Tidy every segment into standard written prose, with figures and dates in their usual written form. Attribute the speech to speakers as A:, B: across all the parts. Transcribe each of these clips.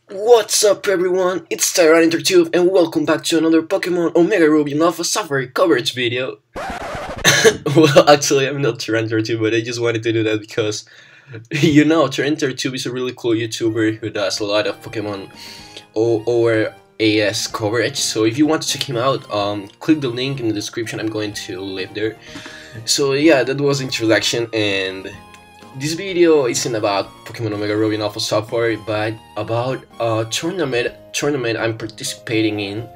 A: What's up everyone, it's Tyranitar and welcome back to another Pokemon Omega Ruby and Alpha Sapphire coverage video. Well, actually I'm not Tyranitar, but I just wanted to do that because, Tyranitar is a really cool YouTuber who does a lot of Pokemon over AS coverage, so if you want to check him out, click the link in the description. I'm going to leave there. So yeah, that was introduction, and this video isn't about Pokemon Omega Ruby and Alpha Sapphire, but about a tournament I'm participating in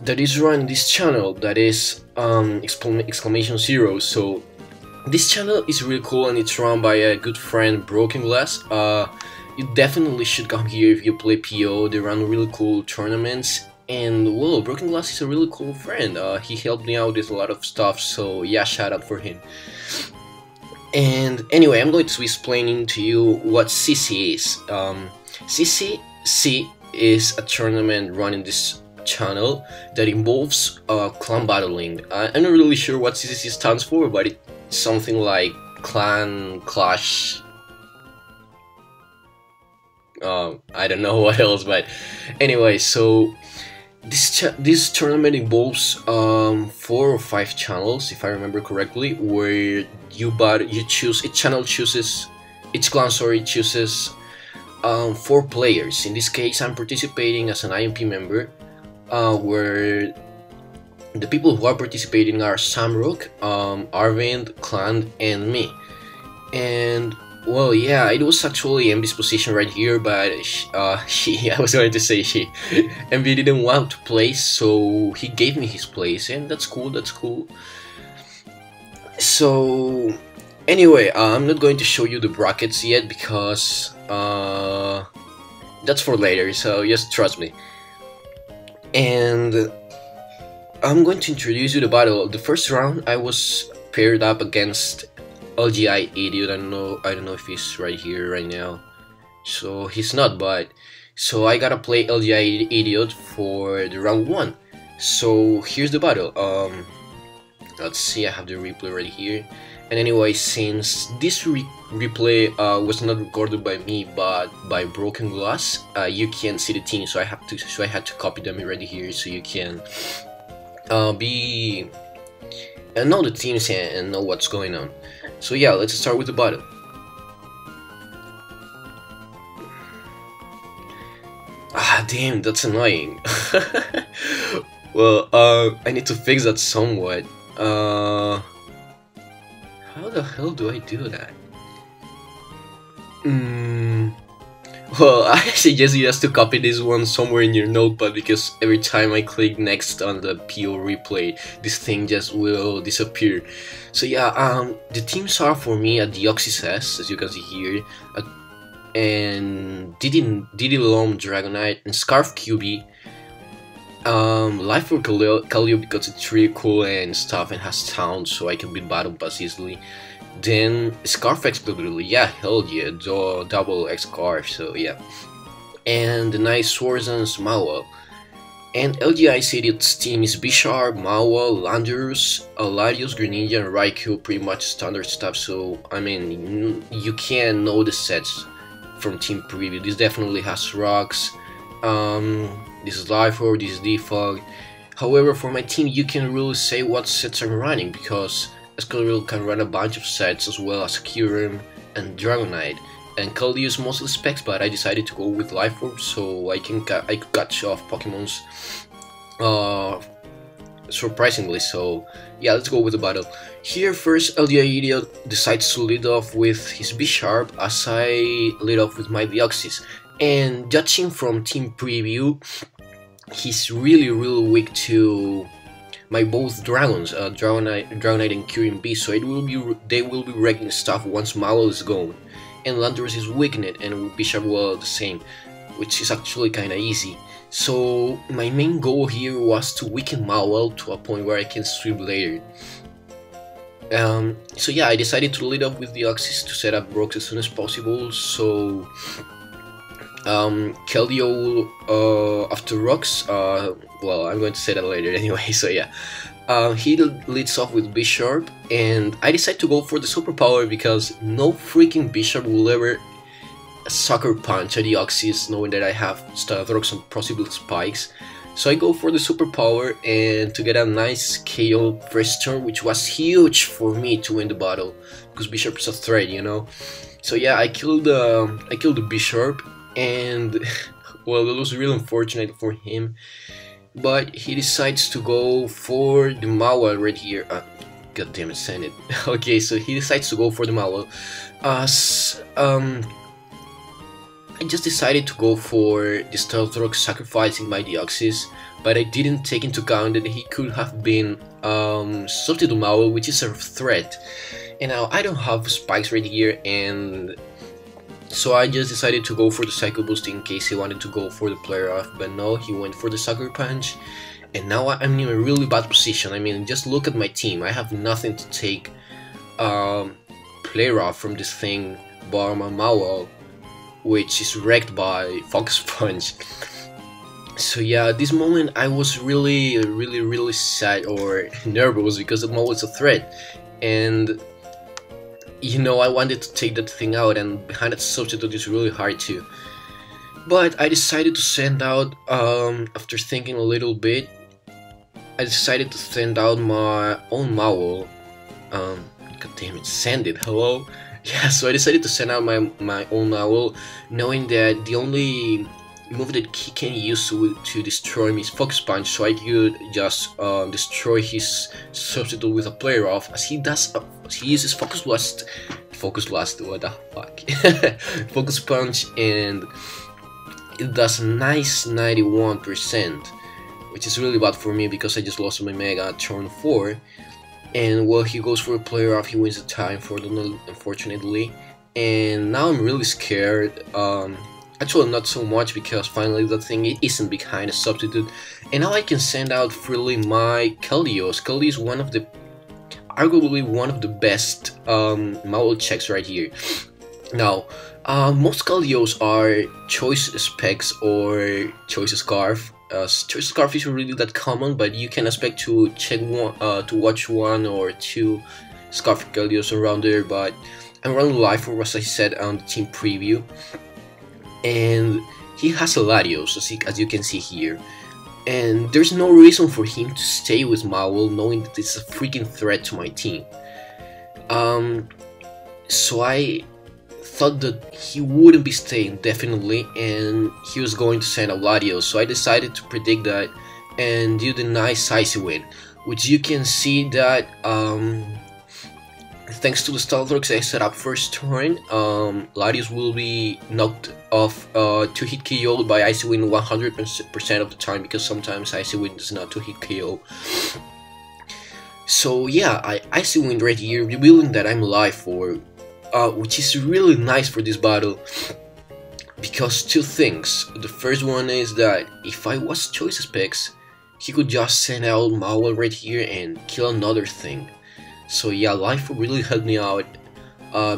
A: that is run this channel, that is exclamation zero. So this channel is really cool and it's run by a good friend, Broken Glass. You definitely should come here if you play PO. They run really cool tournaments, and well, Broken Glass is a really cool friend. He helped me out with a lot of stuff, so yeah, shout out for him. And anyway, I'm going to be explaining to you what CC is. CC is a tournament run in this channel that involves clan battling. I'm not really sure what CC stands for, but it's something like clan clash. I don't know what else, but anyway, so this tournament involves 4 or 5 channels, if I remember correctly, where each clan chooses 4 players. In this case, I'm participating as an IMP member, where the people who are participating are Samrock, Arvind, Clan, and me. And well, yeah, it was actually MV's position right here, but I was going to say she, MV didn't want to play, so he gave me his place, and that's cool, that's cool. So, anyway, I'm not going to show you the brackets yet, because that's for later, so just trust me. And I'm going to introduce you to the battle. The first round, I was paired up against LGI Idiot. I don't know if he's right here right now. So he's not, but so I gotta play LGI Idiot for the round 1. So here's the battle. Let's see, I have the replay right here. And anyway, since this replay was not recorded by me but by Broken Glass, you can't see the team, so I had to copy them right here so you can know the teams and know what's going on. So yeah, let's start with the battle. Ah, damn, that's annoying. Well, I need to fix that somewhat. How the hell do I do that? Well, I suggest you just to copy this one somewhere in your notepad, because every time I click next on the PO replay, this thing just will disappear. So yeah, the teams are for me at Deoxys S, as you can see here, and Diddy Loam Dragonite, and Scarf QB. Life for Kallio because it's really cool and stuff and has towns, so I can beat Battle Pass easily. Then Scarf Exploder, yeah, hell yeah, double X Scarf, so yeah. And the nice Swordson's Mawile. And LGI Idiot's team is Bisharp, Mawile, Landorus, Larios, Greninja, and Raikou, pretty much standard stuff, so I mean, you can know the sets from team preview. This definitely has rocks, this is Life Orb, this is Defog. However, for my team, you can really say what sets I'm running, because Escalibur can run a bunch of sets as well as Kyurem and Dragonite, and Kallio use mostly specs, but I decided to go with Life Orb so I could catch off Pokemons surprisingly. So yeah, let's go with the battle. Here first, LGI Idiot decides to lead off with his Bisharp as I lead off with my Deoxys, and judging from team preview, he's really weak to my both dragons, Dragonite and Kyurem B, so they will be wrecking stuff once Mawile is gone. And Landorus is weakened, and Bisharp will the same, which is actually kinda easy. So my main goal here was to weaken Mawile to a point where I can sweep later. So yeah, I decided to lead up with the Deoxys to set up Brox as soon as possible, so Kallio after rocks, well, I'm going to say that later anyway, so yeah. He leads off with Bisharp, and I decided to go for the superpower because no freaking Bisharp will ever a sucker punch at the Oxys, knowing that I have Starthrox and possible spikes. So I go for the superpower and to get a nice KO first turn, which was huge for me to win the battle, because Bishop is a threat, you know. So yeah, I killed the Bishop, and well, it was really unfortunate for him. But he decides to go for the Mawa right here. God damn it, send it. Okay, so he decides to go for the Mawa. I just decided to go for the Starthrox sacrificing my Deoxys, but I didn't take into account that he could have been Substitute Mawa, which is a threat. And now I don't have spikes right here, and so I just decided to go for the Psycho Boost in case he wanted to go for the player off, but no, he went for the Sucker Punch. And now I'm in a really bad position. I mean, just look at my team. I have nothing to take player off from this thing, bar my Mawa, which is wrecked by Focus Punch. So yeah, at this moment I was really sad or nervous because the Mawa was a threat, and you know, I wanted to take that thing out, and behind that substitute is really hard to. But I decided to send out, after thinking a little bit, I decided to send out my own Mawa. God damn it, send it, hello? Yeah, so I decided to send out my own Mawa, knowing that the only move that he can use to destroy me is Focus Punch, so I could just destroy his substitute with a player off, as he does. He uses Focus Blast, what the fuck? Focus Punch, and it does a nice 91%, which is really bad for me because I just lost my Mega at turn 4. And well, he goes for a player off, he wins the time for the unfortunately, and now I'm really scared. Actually, not so much, because finally that thing isn't behind a substitute, and now I can send out freely my Keldios. Keldeo is arguably one of the best Maul checks right here. Now, most Keldeos are Choice Specs or Choice Scarf. Choice Scarf isn't really that common, but you can expect to check to watch 1 or 2 Scarf Keldeos around there. But I'm running live for, as I said on the team preview, and he has a Latios, as you can see here, and there's no reason for him to stay with Maul, knowing that it's a freaking threat to my team. So I thought that he wouldn't be staying definitely, and he was going to send a Latios, so I decided to predict that and do the nice Icy Wind, which you can see that thanks to the Starthrox I set up first turn, Latios will be knocked off 2-hit KO by Icy Wind 100% of the time, because sometimes Icy Wind does not 2-hit KO. So yeah, I Icy Wind right here, revealing that I'm alive for, which is really nice for this battle, because two things. The first one is that if I was Choice Specs, he could just send out Maul right here and kill another thing. So yeah, life really helped me out,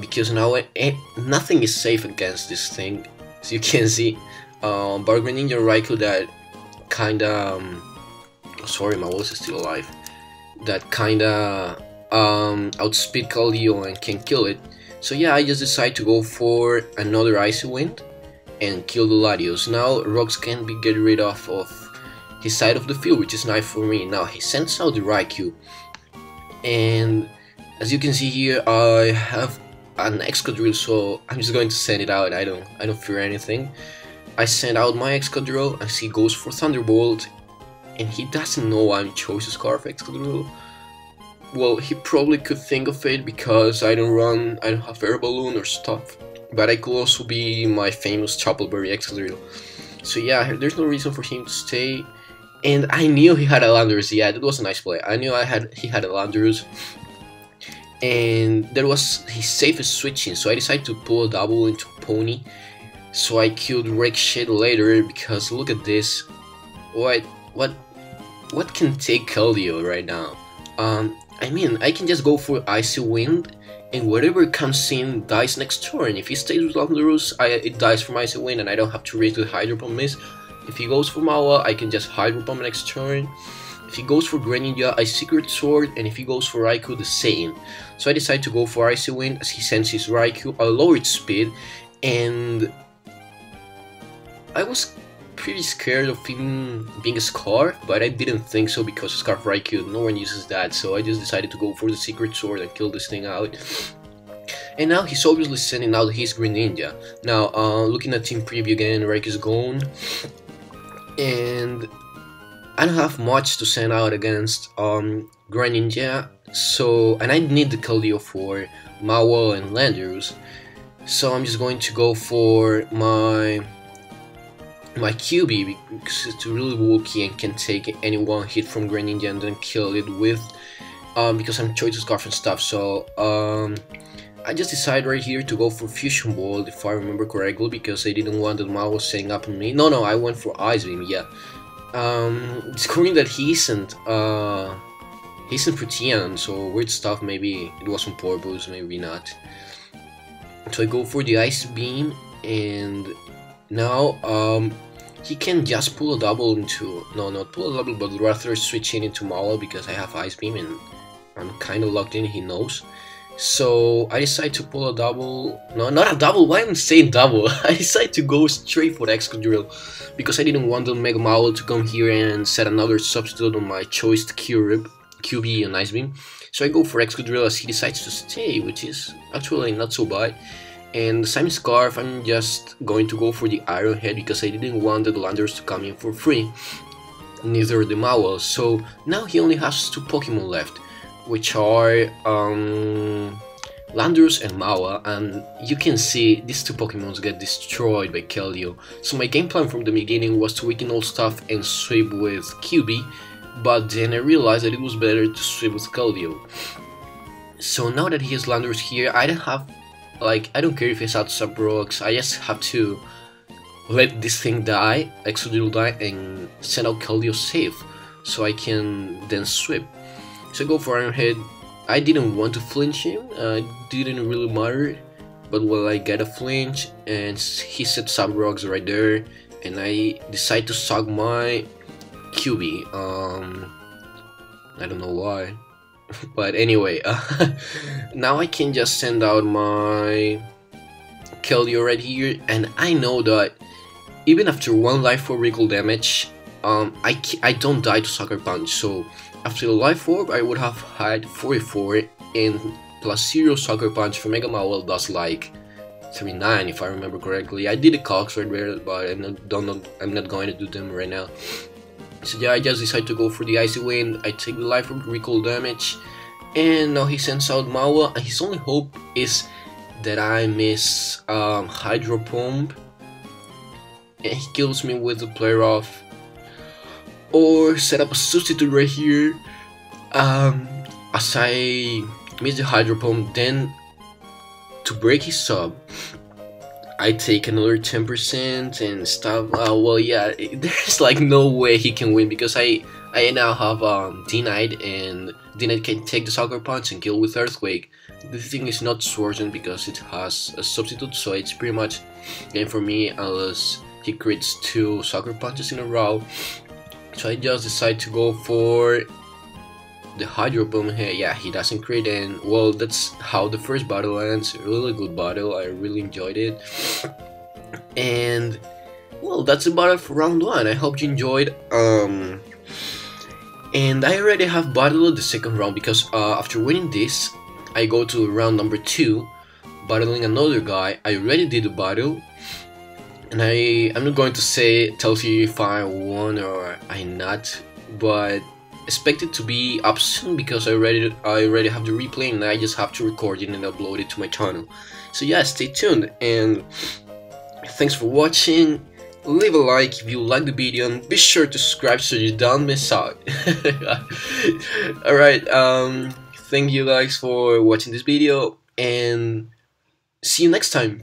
A: because now nothing is safe against this thing. As you can see, bar Greninja Raikou that kinda, sorry, my voice is still alive, that kinda outspeed Keldeo and can kill it. So yeah, I just decided to go for another Icy Wind and kill the Latios. Now Rocks can be get rid of his side of the field, which is nice for me. Now he sends out the Raikou, and as you can see here, I have an Excadrill, so I'm just going to send it out. I don't fear anything. I send out my Excadrill as he goes for Thunderbolt, and he doesn't know I'm Choice Scarf Excadrill. Well, he probably could think of it because I don't have Air Balloon or stuff, but I could also be my famous Choppleberry Excadrill. So yeah, there's no reason for him to stay. And I knew he had a Landorus. Yeah, that was a nice play. I knew he had a Landorus, and that was his safest switching. So I decided to pull a double into Pony, so I killed Wreck Shit later. Because look at this, what can take Keldeo right now? I mean, I can just go for Icy Wind, and whatever comes in dies next turn. If he stays with Landorus, it dies from Icy Wind, and I don't have to risk the Hydro Pump miss. If he goes for Mawa, I can just Hydro Pump next turn. If he goes for Greninja, I Secret Sword, and if he goes for Raikou, the same. So I decided to go for Icy Wind as he sends his Raikou, a lowered speed, and I was pretty scared of him being a Scar, but I didn't think so because Scarf Raikou, no one uses that, so I just decided to go for the Secret Sword and kill this thing out. And now he's obviously sending out his Green Ninja. Now, looking at team preview again, Raikou's gone, and I don't have much to send out against Green Ninja, so, and I need the Keldeo for Mawa and Landorus, so I'm just going to go for my QB because it's really bulky and can take any one hit from Green Ninja and then kill it with because I'm Choice Scarf and stuff. So I just decided right here to go for Fusion Ball if I remember correctly, because I didn't want that Mao setting up on me. No, I went for Ice Beam. Yeah, discovering that he isn't Protean, so weird stuff. Maybe it was on purpose, maybe not. So I go for the Ice Beam, and now he can just pull a double into, no, not pull a double, but rather switch in into Mala because I have Ice Beam and I'm kind of locked in, he knows. So I decide to pull a double, no, not a double, why am I saying double? I decide to go straight for the Excadrill because I didn't want the Mega Mala to come here and set another substitute on my choice QB and Ice Beam. So I go for Excadrill as he decides to stay, which is actually not so bad. And the same Scarf, I'm just going to go for the Iron Head because I didn't want the Landorus to come in for free, neither the Mawile. So now he only has 2 Pokemon left, which are Landorus and Mawa, and you can see these 2 Pokemons get destroyed by Keldeo. So my game plan from the beginning was to weaken all stuff and sweep with QB, but then I realized that it was better to sweep with Keldeo. So now that he has Landorus here, I don't have, like, I don't care if it's out Sub-Rocks, I just have to let this thing die, Excadrill die, and send out Keldeo safe, so I can then sweep. So I go for Iron Head. I didn't want to flinch him, it didn't really matter, but well, I get a flinch, and he set Sub-Rocks right there, and I decide to suck my QB, I don't know why. But anyway, now I can just send out my Keldeo right here, and I know that even after 1 life orb recall damage, I don't die to Sucker Punch, so after the life orb I would have had 44, and plus 0 Sucker Punch for Mega Mawile does like 39 if I remember correctly. I did the calcs right there, but I'm not going to do them right now. So yeah, I just decided to go for the Icy Wind. I take the life orb recall damage, and now he sends out Mawa, and his only hope is that I miss Hydro Pump, and he kills me with the Play Rough, or set up a substitute right here. As I miss the Hydro Pump, then to break his sub, I take another 10% and stuff. Well, yeah, there's like no way he can win because I now have Denied, and Denied can take the Sucker Punch and kill with Earthquake. The thing is not Swordsman because it has a substitute, so it's pretty much game for me unless he crits 2 Sucker Punches in a row. So I just decide to go for the Hydro Pump here. Yeah, he doesn't crit, and well, that's how the first battle ends. A really good battle, I really enjoyed it. And well, that's about it for round 1. I hope you enjoyed. And I already have battled the second round because after winning this, I go to round number 2, battling another guy. I already did the battle, and I'm not going to tell you if I won or I not, but expect it to be up soon because I already have the replay, and I just have to record it and upload it to my channel. So yeah, stay tuned, and thanks for watching. Leave a like if you like the video, and be sure to subscribe so you don't miss out. Alright, thank you guys for watching this video, and see you next time.